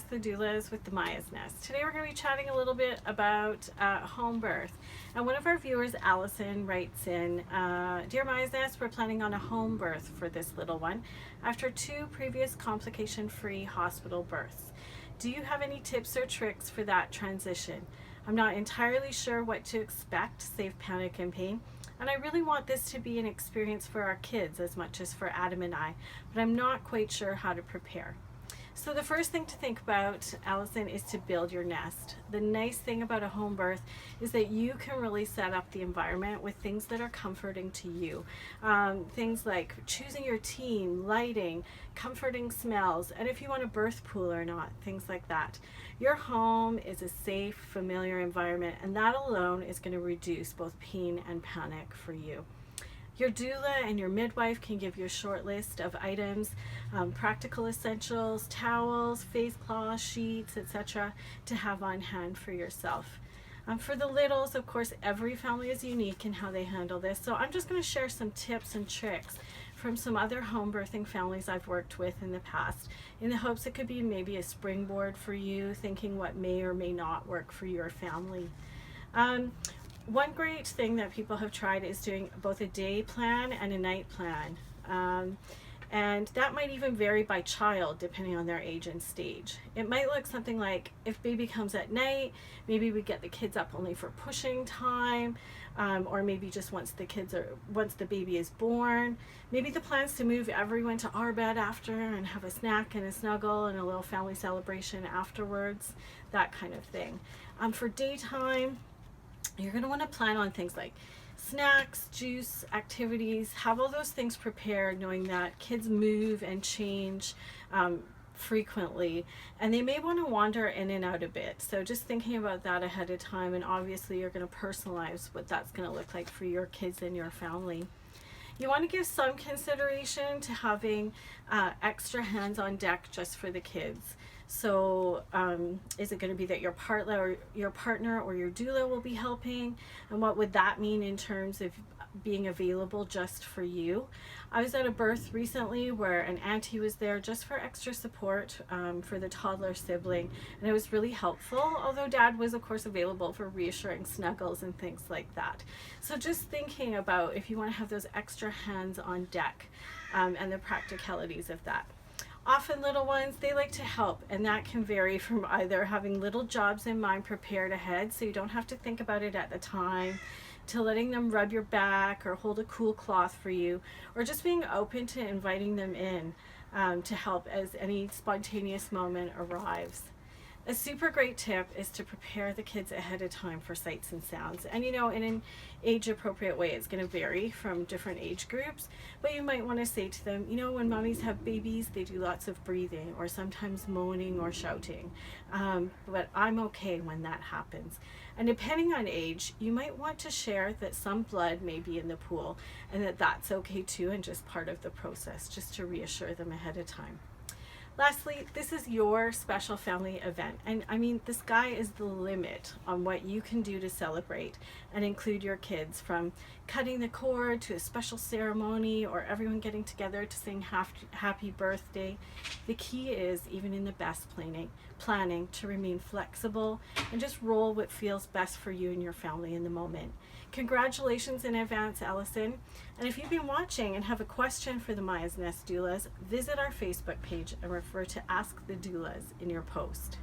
the Doulas with the Maya's Nest. Today we're going to be chatting a little bit about home birth. And one of our viewers, Allison, writes in, Dear Maya's Nest, we're planning on a home birth for this little one after 2 previous complication-free hospital births. Do you have any tips or tricks for that transition? I'm not entirely sure what to expect, save panic and pain. And I really want this to be an experience for our kids as much as for Adam and I, but I'm not quite sure how to prepare. So the first thing to think about, Allison, is to build your nest. The nice thing about a home birth is that you can really set up the environment with things that are comforting to you. Things like choosing your team, lighting, comforting smells, and if you want a birth pool or not, things like that. Your home is a safe, familiar environment, and that alone is going to reduce both pain and panic for you. Your doula and your midwife can give you a short list of items, practical essentials, towels, face cloths, sheets, etc. to have on hand for yourself. For the littles, of course, every family is unique in how they handle this, so I'm just going to share some tips and tricks from some other home birthing families I've worked with in the past, in the hopes it could be maybe a springboard for you, thinking what may or may not work for your family. One great thing that people have tried is doing both a day plan and a night plan. And that might even vary by child depending on their age and stage. It might look something like, if baby comes at night, maybe we get the kids up only for pushing time, or maybe just once the baby is born. Maybe the plan's to move everyone to our bed after and have a snack and a snuggle and a little family celebration afterwards, that kind of thing. For daytime, you're going to want to plan on things like snacks, juice, activities, have all those things prepared, knowing that kids move and change frequently, and they may want to wander in and out a bit. So just thinking about that ahead of time, and obviously you're going to personalize what that's going to look like for your kids and your family. You want to give some consideration to having extra hands on deck just for the kids. So is it going to be that your partner or your doula will be helping? And what would that mean in terms of being available just for you? I was at a birth recently where an auntie was there just for extra support for the toddler sibling, and it was really helpful, although dad was of course available for reassuring snuggles and things like that. So just thinking about if you want to have those extra hands on deck and the practicalities of that. Often little ones, they like to help, and that can vary from either having little jobs in mind prepared ahead so you don't have to think about it at the time, to letting them rub your back or hold a cool cloth for you, or just being open to inviting them in to help as any spontaneous moment arrives. A super great tip is to prepare the kids ahead of time for sights and sounds. And in an age appropriate way, it's going to vary from different age groups, but you might want to say to them, when mommies have babies, they do lots of breathing or sometimes moaning or shouting, but I'm okay when that happens. And depending on age, you might want to share that some blood may be in the pool and that that's okay too, and just part of the process, just to reassure them ahead of time. Lastly, this is your special family event, and I mean, the sky is the limit on what you can do to celebrate and include your kids, from cutting the cord to a special ceremony or everyone getting together to sing happy birthday. The key is, even in the best planning, to remain flexible and just roll what feels best for you and your family in the moment. Congratulations in advance, Allison. And if you've been watching and have a question for the Maya's Nest doulas, visit our Facebook page and refer to Ask the Doulas in your post.